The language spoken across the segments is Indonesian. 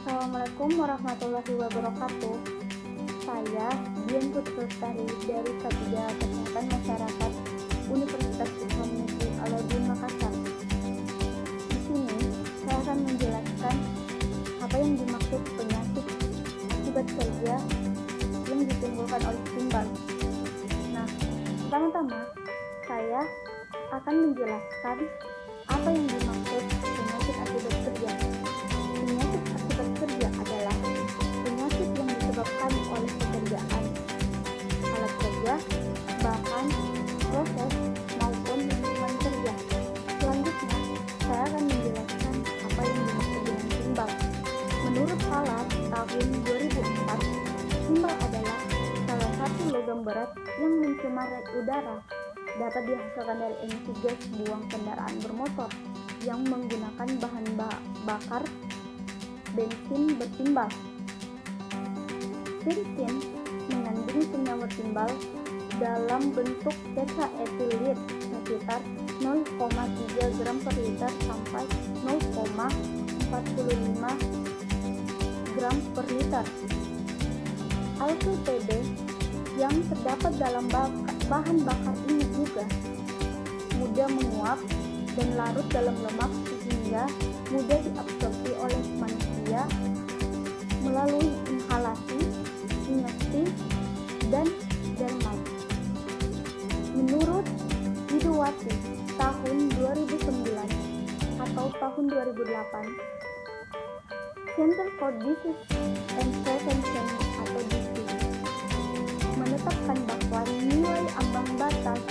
Assalamualaikum warahmatullahi wabarakatuh. Saya Dian Putrastari dari K3 Kesehatan Masyarakat Universitas Islam Negeri Al-Azhar Makassar. Di sini saya akan menjelaskan apa yang dimaksud penyakit akibat kerja yang ditimbulkan oleh timbal. Nah, pertama-tama saya akan menjelaskan apa yang dimaksud penyakit akibat kerja. Penyakit akibat kerja adalah penyakit yang disebabkan oleh pekerjaan, alat kerja, bahan, proses, maupun lingkungan kerja. Selanjutnya, saya akan menjelaskan apa yang dimaksud dengan timbal. Menurut Salah tahun 2004, timbal adalah salah satu logam berat yang mencemari udara, dapat dihasilkan dari emisi gas buang kendaraan bermotor yang menggunakan bahan bakar bensin bertimbal. Bensin mengandung senyawa timbal dalam bentuk tetraetilir sekitar 0,3 gram per liter sampai 0,45 gram per liter. Alkyl PD yang terdapat dalam bahan bakar ini juga mudah menguap dan larut dalam lemak sehingga mudah diabsorpsi oleh manusia melalui inhalasi, ingesti, dan dermal. Menurut Widowati tahun 2009 atau tahun 2008, Center for Disease and Prevention atau DCP menetapkan bahwa nilai ambang batas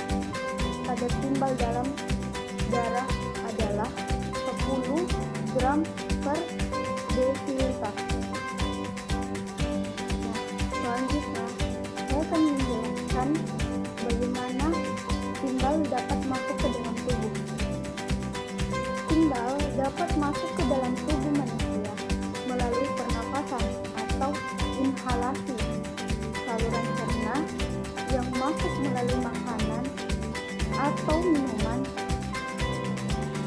kadar timbal dalam darah adalah 10 gram per desiliter. Selanjutnya, saya akan menjelaskan bagaimana timbal dapat masuk ke dalam tubuh. Timbal dapat masuk ke dalam tubuh manusia melalui pernapasan atau inhalasi, saluran cerna yang masuk melalui makanan atau minuman,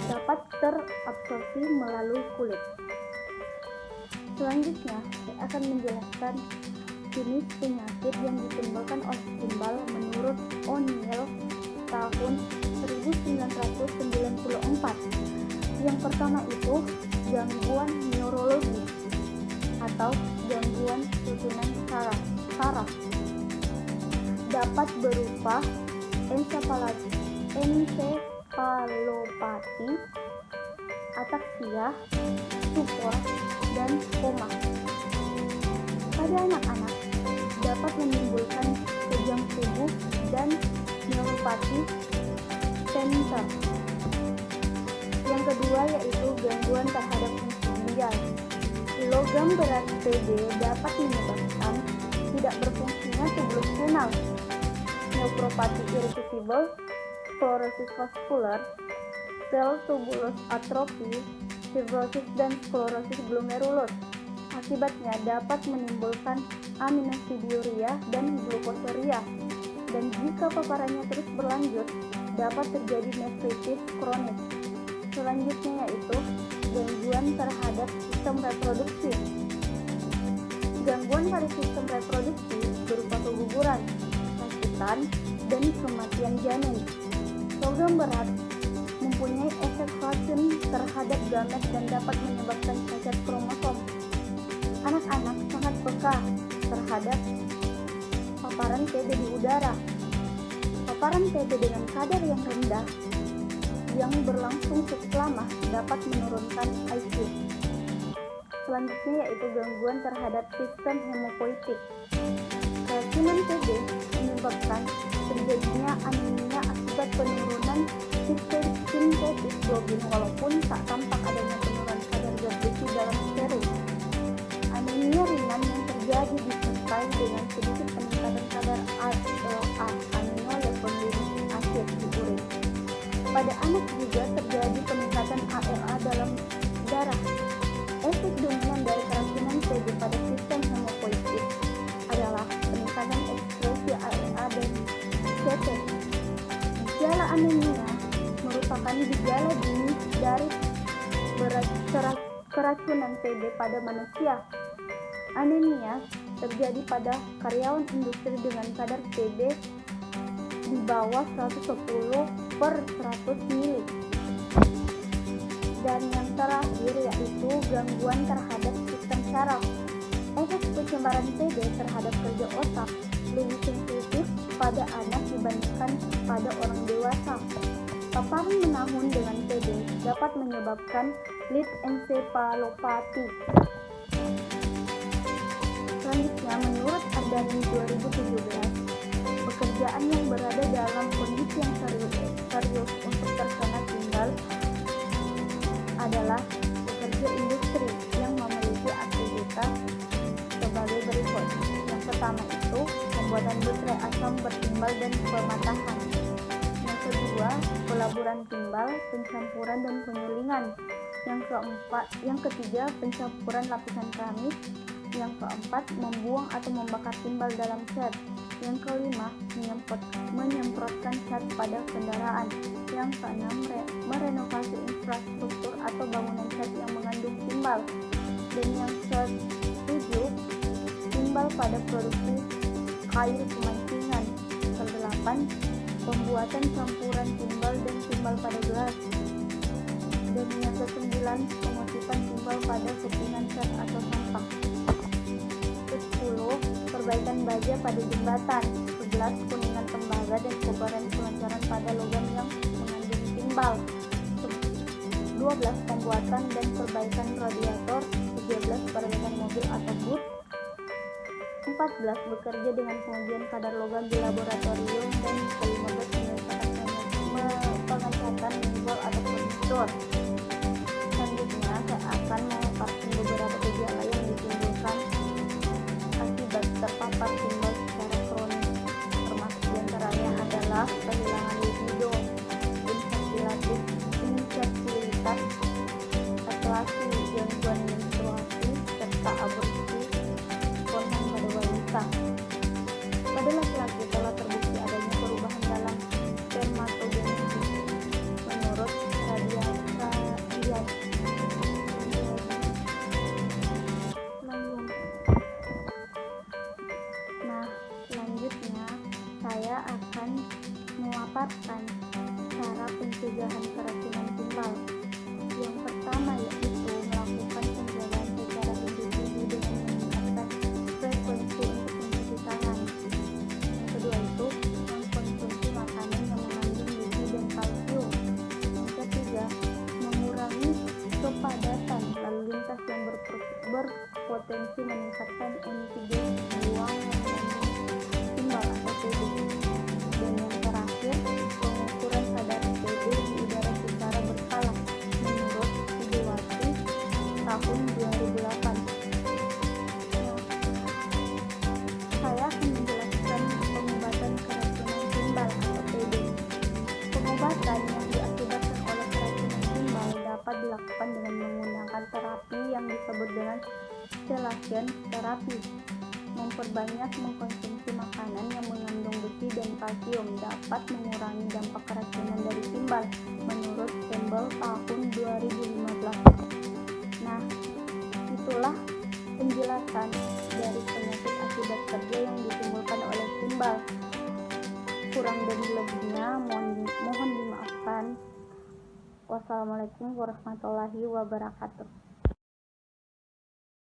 dapat terabsorpsi melalui kulit. Selanjutnya, saya akan menjelaskan jenis penyakit yang ditimbulkan oleh timbal menurut O'Neill tahun 1994. Yang pertama itu gangguan neurologi atau gangguan susunan saraf. Dapat berupa ensefalopati, ataksia, stupor, dan koma. Pada anak-anak dapat menimbulkan kejang tubuh dan neuropati center. Yang kedua yaitu gangguan terhadap fungsi ginjal. Logam berat PD dapat menyebabkan tidak berfungsinya tubulus renal, neopropati irreversible, sklerosis vaskular, sel tubulus atrofi, fibrosis, dan sklerosis glomerulus. Akibatnya dapat menimbulkan aminosiduria dan glukosuria, dan jika paparannya terus berlanjut dapat terjadi nefritis kronis. Selanjutnya yaitu gangguan terhadap sistem reproduksi. Gangguan pada sistem reproduksi berupa keguguran, kesakitan, dan kematian janin. Logam berat mempunyai efek racun terhadap gamet dan dapat menyebabkan cacat kromosom. Anak-anak sangat peka terhadap paparan TB di udara. Paparan TB dengan kadar yang rendah yang berlangsung cukup lama dapat menurunkan IQ. Selanjutnya yaitu gangguan terhadap sistem hemopoietik. Keracunan TB menyebabkan terjadinya anemia akibat penurunan sintetis globin walaupun tak tampak adanya penurunan kadar zat besi dalam serum. Anemia ringan yang terjadi disertai dengan sedikit peningkatan kadar ALA (aminoleukolic acid) di urin. Pada anak juga terjadi peningkatan ALA dalam darah. Efek dominan dari keracunan TB pada sistem hemopoietik adalah peningkatan ekspresi ALA dan CT. Gejala anemia merupakan gejala dini dari keracunan TB pada manusia. Anemia terjadi pada karyawan industri dengan kadar TB di bawah 110/100 mili. Dan yang terakhir yaitu gangguan terhadap sistem saraf. Efek pencemaran TB terhadap kerja otak lebih sensitif pada anak dibandingkan pada orang dewasa. Paparan menahun dengan TB dapat menyebabkan lead encephalopathy. Selanjutnya, menurut Ardani 2017, pekerjaan yang berada dalam kondisi yang serius untuk terkena timbal adalah pekerja industri yang memiliki aktivitas sebagai berikut. Yang pertama itu pembuatan baterai asam bertimbal dan pematahan. Yang kedua, pelaburan timbal, pencampuran dan penyulingan. Yang ketiga, pencampuran lapisan keramik. Yang keempat, membuang atau membakar timbal dalam cat. Yang kelima, menyemprotkan cat pada kendaraan. Yang keenam, merenovasi infrastruktur atau bangunan cat yang mengandung timbal. Dan yang ketujuh, timbal pada produksi kail pemancingan. Kedelapan, pembuatan campuran timbal dan timbal pada gelas. Dan yang kesembilan, pengutipan timbal pada kepingan cat atau sampah. 10. Perbaikan baja pada jembatan. 11. Kuningan tembaga dan kobaran pelancaran pada logam yang mengandung timbal. 12. Pembuatan dan perbaikan radiator. 13. Perbaikan mobil atau bus. 14. Bekerja dengan pengujian kadar logam di laboratorium. Dan 15. Pengecatan timbal atau furnitur. Selanjutnya saya akan memaparkan beberapa gejala yang ditimbulkan akibat terpapar timbal secara kronis, termasuk diantaranya adalah kehilangan libido, infertilitas, atlasi, gangguan menstruasi, serta aborsi spontan pada wanita. Pada laki-laki telah terbukti adanya perubahan dalam spermatogenesis menurut selanjutnya saya akan memaparkan cara pencegahan keracunan timbal. Yang pertama yaitu melakukan pencegahan secara individu dengan meningkatkan frekuensi untuk mencuci tangan. Yang kedua itu mengkonsumsi makanan yang mengandung gizi dan kalsium. Yang ketiga, mengurangi kepadatan lalu lintas yang berpotensi meningkatkan emisi buang yang mengandung timbal atau TB. Dan yang terakhir, pengukuran kadar TB di udara secara berkala menurut Widiwati tahun 2008. Saya akan menjelaskan pengobatan keracunan timbal atau TB. Pengobatan yang diakibatkan oleh keracunan timbal dapat dilakukan dengan menggunakan terapi yang disebut dengan chelation terapi. Memperbanyak mengkonsumsi makanan yang mengandung besi dan kalsium dapat mengurangi dampak keracunan dari timbal menurut Campbell tahun 2015. Nah, itulah penjelasan dari penyakit akibat kerja yang ditimbulkan oleh timbal. Kurang dan lebihnya mohon dimaafkan. Wassalamualaikum warahmatullahi wabarakatuh.